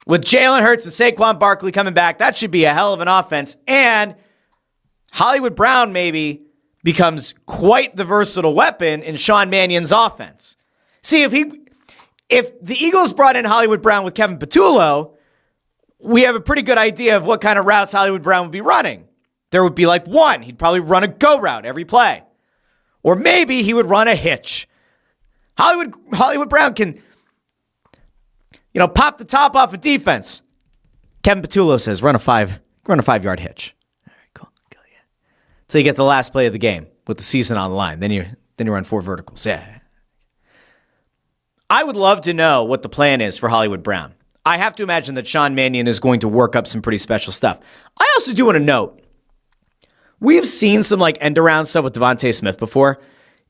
With Jalen Hurts and Saquon Barkley coming back, that should be a hell of an offense. And Hollywood Brown maybe becomes quite the versatile weapon in Sean Mannion's offense. See, if the Eagles brought in Hollywood Brown with Kevin Patullo, we have a pretty good idea of what kind of routes Hollywood Brown would be running. There would be like one. He'd probably run a go route every play. Or maybe he would run a hitch. Hollywood Brown can, pop the top off a defense. Kevin Patullo says, run a 5-yard hitch. All right, cool. Yeah. Until you get the last play of the game with the season on the line. Then you run 4 verticals. Yeah. I would love to know what the plan is for Hollywood Brown. I have to imagine that Sean Mannion is going to work up some pretty special stuff. I also do want to note, we've seen some end around stuff with Devontae Smith before.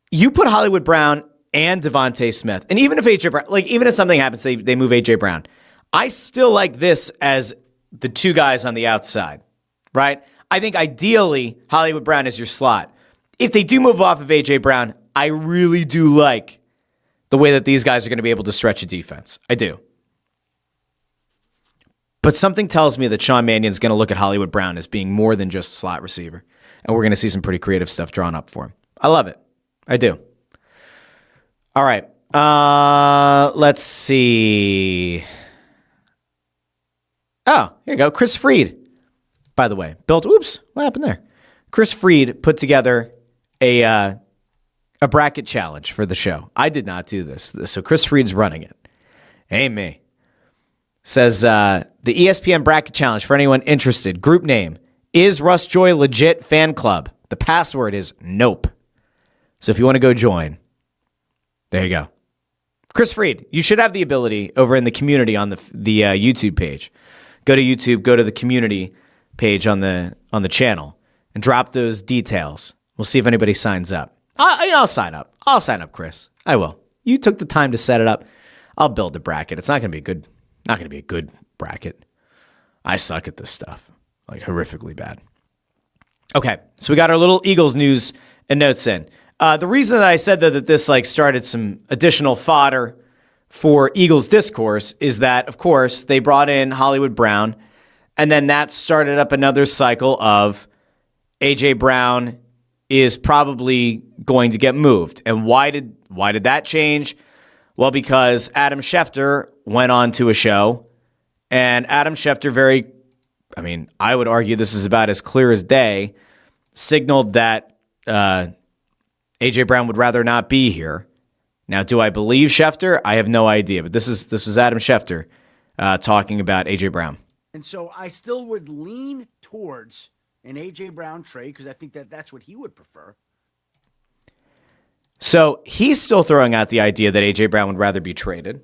You put Hollywood Brown and Devontae Smith, and even if A.J. Brown, even if something happens, they move A.J. Brown, I still like this as the two guys on the outside, right? I think ideally Hollywood Brown is your slot. If they do move off of A.J. Brown, I really do like the way that these guys are going to be able to stretch a defense. I do. But something tells me that Sean Mannion's going to look at Hollywood Brown as being more than just a slot receiver. And we're going to see some pretty creative stuff drawn up for him. I love it. I do. All right. Let's see. Oh, here you go. Chris Freed, by the way, oops, what happened there? Chris Freed put together a bracket challenge for the show. I did not do this. So Chris Freed's running it. Hey, me. Says, the ESPN bracket challenge for anyone interested. Group name, is Russ Joy legit fan club? The password is nope. So if you want to go join, there you go. Chris Freed, you should have the ability over in the community on the YouTube page. Go to YouTube, go to the community page on the channel and drop those details. We'll see if anybody signs up. I'll sign up. I'll sign up, Chris. I will. You took the time to set it up. I'll build a bracket. It's not going to be a good bracket. I suck at this stuff, like horrifically bad. Okay, so we got our little Eagles news and notes in. The reason that I said that this started some additional fodder for Eagles discourse is that, of course, they brought in Hollywood Brown, and then that started up another cycle of A.J. Brown is probably going to get moved. And why did that change? Well, because Adam Schefter went on to a show, and Adam Schefter I would argue this is about as clear as day, signaled that A.J. Brown would rather not be here. Now, do I believe Schefter? I have no idea, but this was Adam Schefter talking about A.J. Brown. And so I still would lean towards an A.J. Brown trade because I think that's what he would prefer. So he's still throwing out the idea that A.J. Brown would rather be traded.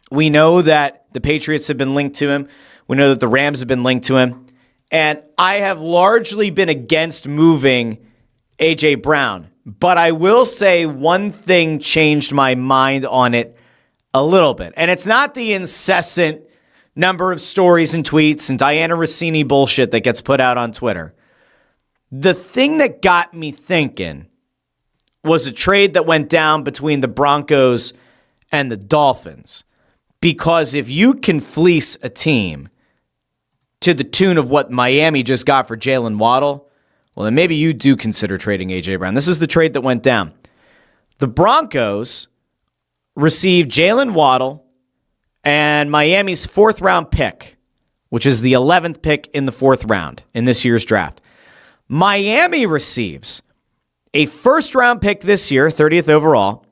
We know that the Patriots have been linked to him. We know that the Rams have been linked to him. And I have largely been against moving A.J. Brown. But I will say one thing changed my mind on it a little bit. And it's not the incessant number of stories and tweets and Diana Rossini bullshit that gets put out on Twitter. The thing that got me thinking was a trade that went down between the Broncos and the Dolphins. Because if you can fleece a team to the tune of what Miami just got for Jalen Waddle, well, then maybe you do consider trading A.J. Brown. This is the trade that went down. The Broncos received Jalen Waddle and Miami's 4th-round pick, which is the 11th pick in the 4th round in this year's draft. Miami receives a 1st-round pick this year, 30th overall,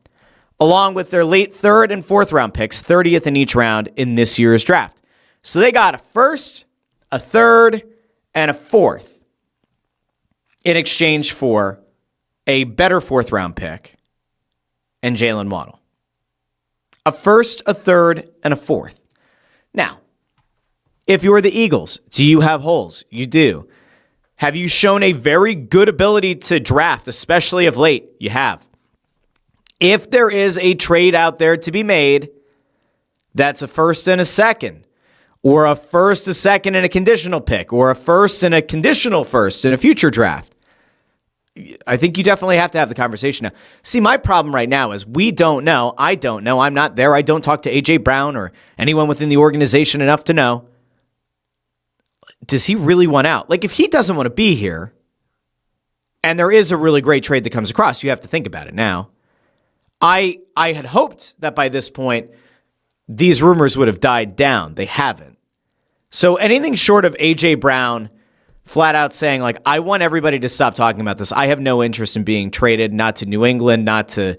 along with their late 3rd and 4th round picks, 30th in each round in this year's draft. So they got a 1st, a 3rd, and a 4th in exchange for a better 4th round pick and Jalen Waddle. A 1st, a 3rd, and a 4th. Now, if you're the Eagles, do you have holes? You do. Have you shown a very good ability to draft, especially of late? You have. If there is a trade out there to be made, that's a 1st and a 2nd, or a 1st, a 2nd, and a conditional pick, or a 1st and a conditional 1st in a future draft, I think you definitely have to have the conversation now. See, my problem right now is we don't know. I don't know. I'm not there. I don't talk to A.J. Brown or anyone within the organization enough to know. Does he really want out? If he doesn't want to be here, and there is a really great trade that comes across, you have to think about it now. I had hoped that by this point, these rumors would have died down. They haven't. So anything short of A.J. Brown flat out saying, I want everybody to stop talking about this. I have no interest in being traded, not to New England, not to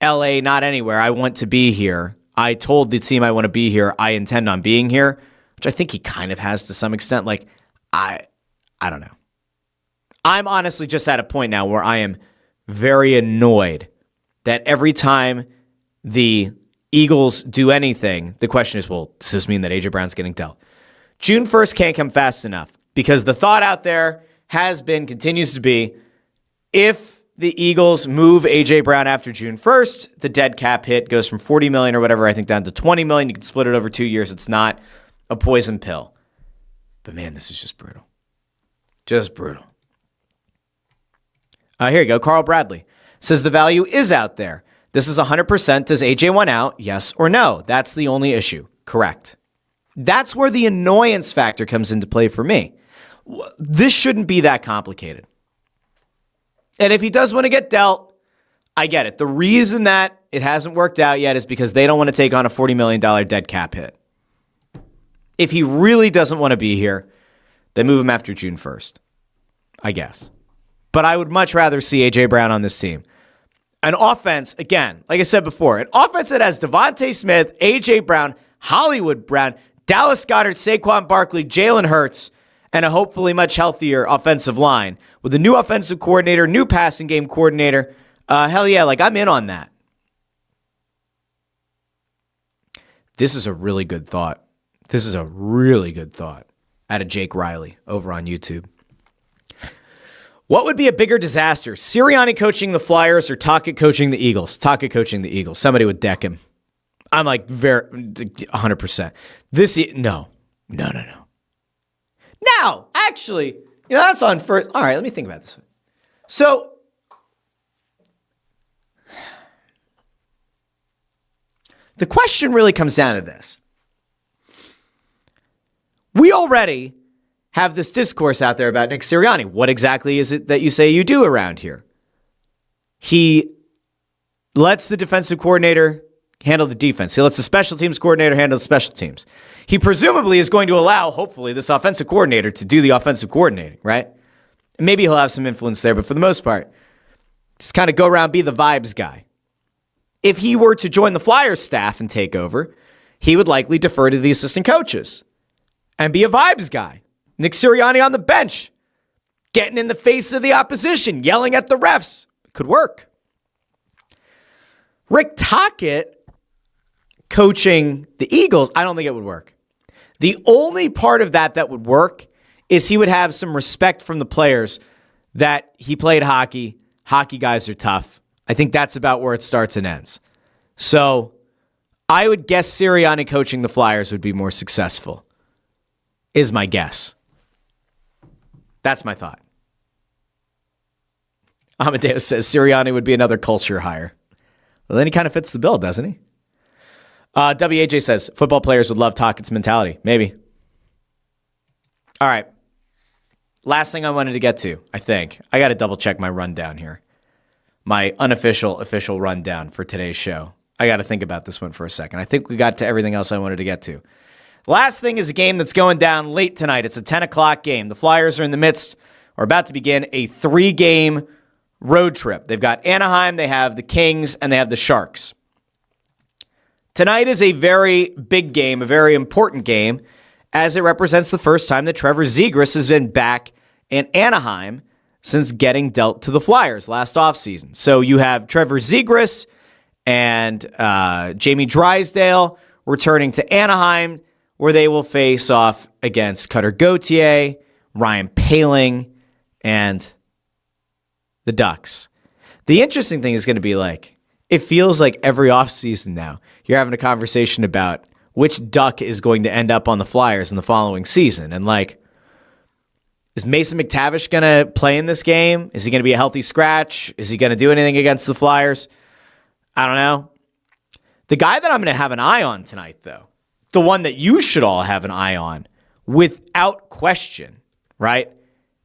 L.A., not anywhere. I want to be here. I told the team I want to be here. I intend on being here, which I think he kind of has to some extent. I don't know. I'm honestly just at a point now where I am very annoyed that every time the Eagles do anything, the question is, well, does this mean that A.J. Brown's getting dealt? June 1st can't come fast enough because the thought out there has been, continues to be, if the Eagles move A.J. Brown after June 1st, the dead cap hit goes from $40 million or whatever, I think, down to $20 million. You can split it over 2 years. It's not a poison pill. But man, this is just brutal. Just brutal. Here you go. Carl Bradley says the value is out there. This is 100%. Does AJ want out? Yes or no? That's the only issue. Correct. That's where the annoyance factor comes into play for me. This shouldn't be that complicated. And if he does want to get dealt, I get it. The reason that it hasn't worked out yet is because they don't want to take on a $40 million dead cap hit. If he really doesn't want to be here, then move him after June 1st, I guess. But I would much rather see A.J. Brown on this team. An offense, again, like I said before, an offense that has Devontae Smith, A.J. Brown, Hollywood Brown, Dallas Goedert, Saquon Barkley, Jalen Hurts, and a hopefully much healthier offensive line with a new offensive coordinator, new passing game coordinator. Hell yeah, like I'm in on that. This is a really good thought. This is a really good thought out of Jake Riley over on YouTube. What would be a bigger disaster? Sirianni coaching the Flyers or Tocchet coaching the Eagles? Tocchet coaching the Eagles. Somebody would deck him. I'm like 100%. No. Now, actually, that's on first. All right, let me think about this one. So, the question really comes down to this. We already have this discourse out there about Nick Sirianni. What exactly is it that you say you do around here? He lets the defensive coordinator handle the defense. He lets the special teams coordinator handle the special teams. He presumably is going to allow, hopefully, this offensive coordinator to do the offensive coordinating, right? Maybe he'll have some influence there, but for the most part, just kind of go around, be the vibes guy. If he were to join the Flyers staff and take over, he would likely defer to the assistant coaches and be a vibes guy. Nick Sirianni on the bench, getting in the face of the opposition, yelling at the refs. Could work. Rick Tocchet coaching the Eagles, I don't think it would work. The only part of that would work is he would have some respect from the players that he played hockey. Hockey guys are tough. I think that's about where it starts and ends. So I would guess Sirianni coaching the Flyers would be more successful, is my guess. That's my thought. Amadeus says Sirianni would be another culture hire. Well, then he kind of fits the bill, doesn't he? WAJ says football players would love Tocchet's mentality. Maybe. All right. Last thing I wanted to get to, I think. I got to double check my rundown here. My unofficial, official rundown for today's show. I got to think about this one for a second. I think we got to everything else I wanted to get to. Last thing is a game that's going down late tonight. It's a 10 o'clock game. The Flyers are in the midst, or about to begin, a 3-game road trip. They've got Anaheim, they have the Kings, and they have the Sharks. Tonight is a very big game, a very important game, as it represents the first time that Trevor Zegras has been back in Anaheim since getting dealt to the Flyers last offseason. So you have Trevor Zegras and Jamie Drysdale returning to Anaheim, where they will face off against Cutter Gauthier, Ryan Poehling, and the Ducks. The interesting thing is going to be it feels like every offseason now, you're having a conversation about which Duck is going to end up on the Flyers in the following season. And is Mason McTavish going to play in this game? Is he going to be a healthy scratch? Is he going to do anything against the Flyers? I don't know. The guy that I'm going to have an eye on tonight, though, the one that you should all have an eye on without question, right?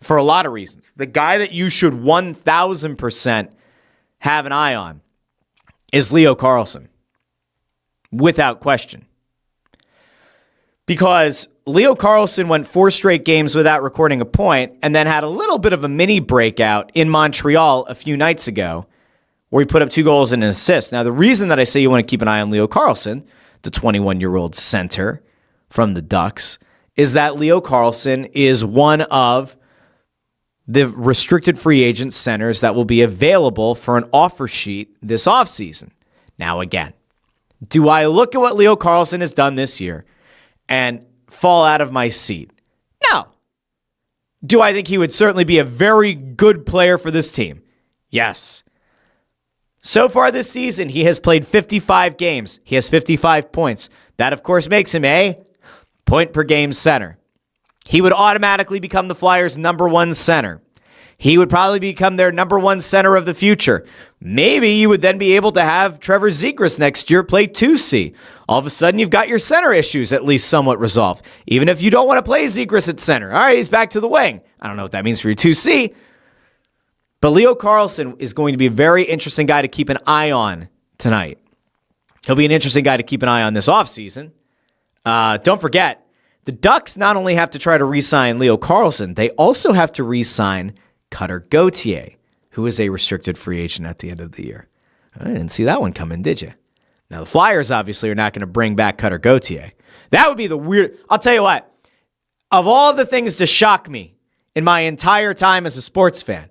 For a lot of reasons. The guy that you should 1,000% have an eye on is Leo Carlsson. Without question. Because Leo Carlsson went 4 straight games without recording a point and then had a little bit of a mini breakout in Montreal a few nights ago where he put up 2 goals and an assist. Now, the reason that I say you want to keep an eye on Leo Carlsson, the 21-year-old center from the Ducks, is that Leo Carlsson is one of the restricted free agent centers that will be available for an offer sheet this offseason. Now, again, do I look at what Leo Carlsson has done this year and fall out of my seat? No. Do I think he would certainly be a very good player for this team? Yes. So far this season, he has played 55 games. He has 55 points. That, of course, makes him a point-per-game center. He would automatically become the Flyers' number 1 center. He would probably become their number one center of the future. Maybe you would then be able to have Trevor Zegras next year play 2C. All of a sudden, you've got your center issues at least somewhat resolved. Even if you don't want to play Zegras at center. All right, he's back to the wing. I don't know what that means for your 2C. But Leo Carlsson is going to be a very interesting guy to keep an eye on tonight. He'll be an interesting guy to keep an eye on this offseason. Don't forget, the Ducks not only have to try to re-sign Leo Carlsson, they also have to re-sign Cutter Gauthier, who is a restricted free agent at the end of the year. I didn't see that one coming, did you? Now, the Flyers obviously are not going to bring back Cutter Gauthier. That would be the weird... I'll tell you what. Of all the things to shock me in my entire time as a sports fan,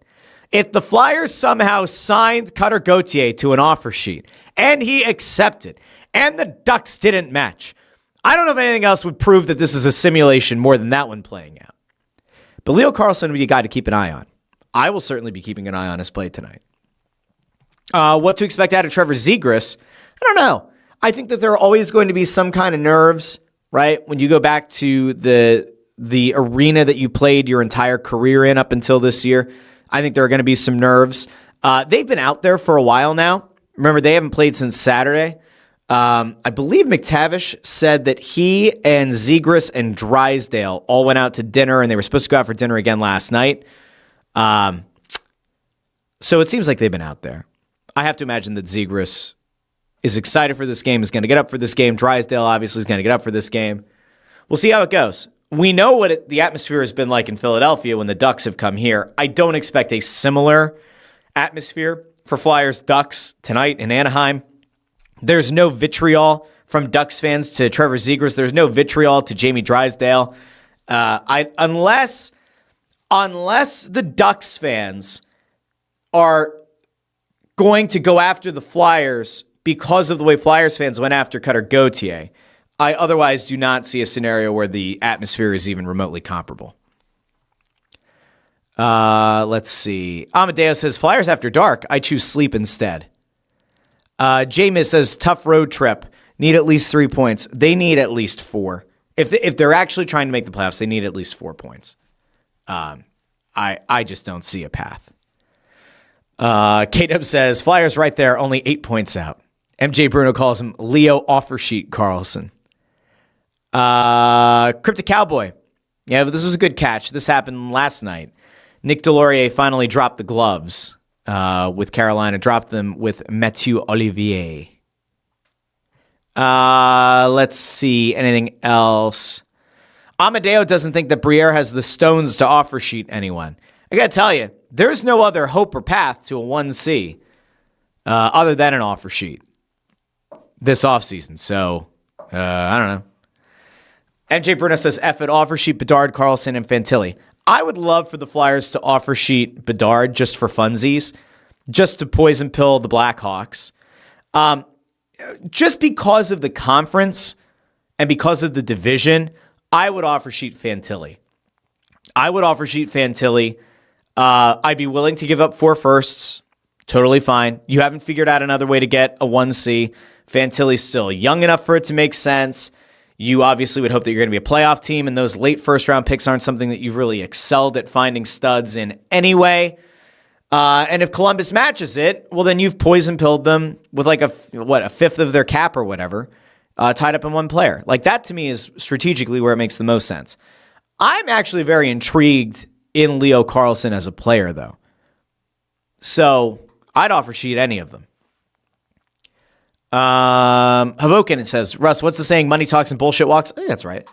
if the Flyers somehow signed Cutter Gauthier to an offer sheet and he accepted and the Ducks didn't match, I don't know if anything else would prove that this is a simulation more than that one playing out. But Leo Carlsson would be a guy to keep an eye on. I will certainly be keeping an eye on his play tonight. What to expect out of Trevor Zegras? I don't know. I think that there are always going to be some kind of nerves, right? When you go back to the arena that you played your entire career in up until this year, I think there are going to be some nerves. They've been out there for a while now. Remember, they haven't played since Saturday. I believe McTavish said that he and Zegras and Drysdale all went out to dinner, and they were supposed to go out for dinner again last night. So it seems like they've been out there. I have to imagine that Zegras is excited for this game, is going to get up for this game. Drysdale obviously is going to get up for this game. We'll see how it goes. We know what the atmosphere has been like in Philadelphia when the Ducks have come here. I don't expect a similar atmosphere for Flyers Ducks tonight in Anaheim. There's no vitriol from Ducks fans to Trevor Zegras. There's no vitriol to Jamie Drysdale. Unless the Ducks fans are going to go after the Flyers because of the way Flyers fans went after Cutter Gauthier, I otherwise do not see a scenario where the atmosphere is even remotely comparable. Let's see. Amadeo says, Flyers after dark, I choose sleep instead. Jameis says, tough road trip. Need at least 3 points. They need at least 4. If they're actually trying to make the playoffs, they need at least 4 points. I just don't see a path. K-Dub says, Flyers right there, only 8 points out. MJ Bruno calls him Leo Offersheet Carlson. Cryptic Cowboy. Yeah, but this was a good catch. This happened last night. Nick Delorier finally dropped the gloves with Carolina. Dropped them with Mathieu Olivier. Let's see. Anything else? Amadeo doesn't think that Briere has the stones to offer sheet anyone. I got to tell you, there's no other hope or path to a 1C other than an offer sheet this offseason. So, I don't know. MJ Bruno says, F it, offer sheet Bedard, Carlson, and Fantilli. I would love for the Flyers to offer sheet Bedard just for funsies, just to poison pill the Blackhawks. Just because of the conference and because of the division, I would offer sheet Fantilli. I'd be willing to give up 4 firsts. Totally fine. You haven't figured out another way to get a 1C. Fantilli's still young enough for it to make sense. You obviously would hope that you're going to be a playoff team, and those late first-round picks aren't something that you've really excelled at finding studs in anyway. And if Columbus matches it, well, then you've poison-pilled them with like a fifth of their cap or whatever, tied up in one player. Like, that to me is strategically where it makes the most sense. I'm actually very intrigued in Leo Carlsson as a player, though. So I'd offer sheet any of them. Havokin, it says, Russ, what's the saying? Money talks and bullshit walks? I think that's right.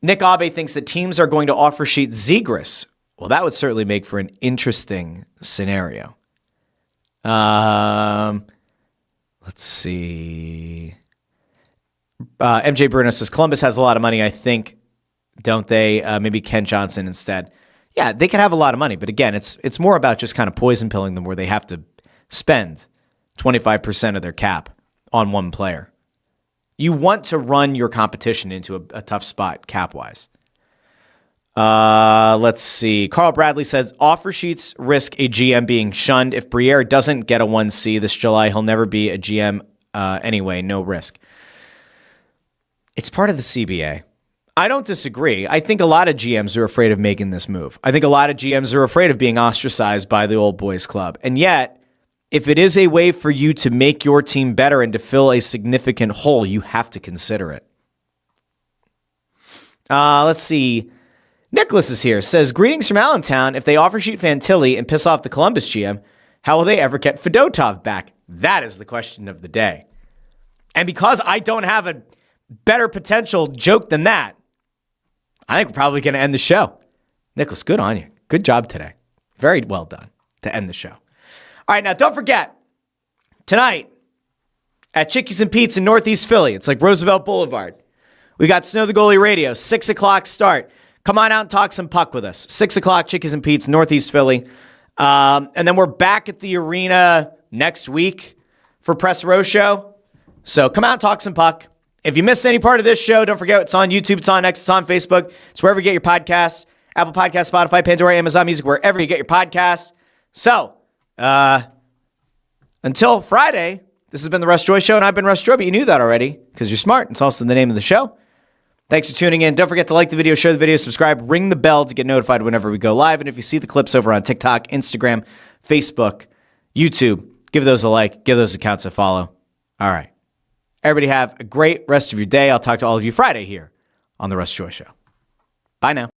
Nick Abe thinks that teams are going to offer sheet Zegras. Well, that would certainly make for an interesting scenario. Let's see. MJ Bruno says, Columbus has a lot of money, I think. Don't they? Maybe Ken Johnson instead. Yeah, they can have a lot of money, but again, it's more about just kind of poison pilling them where they have to spend 25% of their cap on one player. You want to run your competition into a tough spot cap-wise. Let's see. Carl Bradley says, offer sheets risk a GM being shunned. If Briere doesn't get a 1C this July, he'll never be a GM anyway. No risk. It's part of the CBA. I don't disagree. I think a lot of GMs are afraid of making this move. I think a lot of GMs are afraid of being ostracized by the old boys club. And yet, if it is a way for you to make your team better and to fill a significant hole, you have to consider it. Let's see. Nicholas is here. Says, greetings from Allentown. If they offer sheet Fantilli and piss off the Columbus GM, how will they ever get Fedotov back? That is the question of the day. And because I don't have a better potential joke than that, I think we're probably going to end the show. Nicholas, good on you. Good job today. Very well done to end the show. All right, now don't forget, tonight at Chickies and Pete's in Northeast Philly, it's like Roosevelt Boulevard, we got Snow the Goalie Radio, 6 o'clock start. Come on out and talk some puck with us. 6 o'clock, Chickies and Pete's, Northeast Philly. And then we're back at the arena next week for Press Row Show. So come out and talk some puck. If you missed any part of this show, don't forget it's on YouTube, it's on X, it's on Facebook. It's wherever you get your podcasts. Apple Podcasts, Spotify, Pandora, Amazon Music, wherever you get your podcasts. So, until Friday, this has been the Russ Joy Show, and I've been Russ Joy, but you knew that already because you're smart. It's also the name of the show. Thanks for tuning in. Don't forget to like the video, share the video, subscribe, ring the bell to get notified whenever we go live. And if you see the clips over on TikTok, Instagram, Facebook, YouTube, give those a like, give those accounts a follow. All right. Everybody have a great rest of your day. I'll talk to all of you Friday here on The Russ Joy Show. Bye now.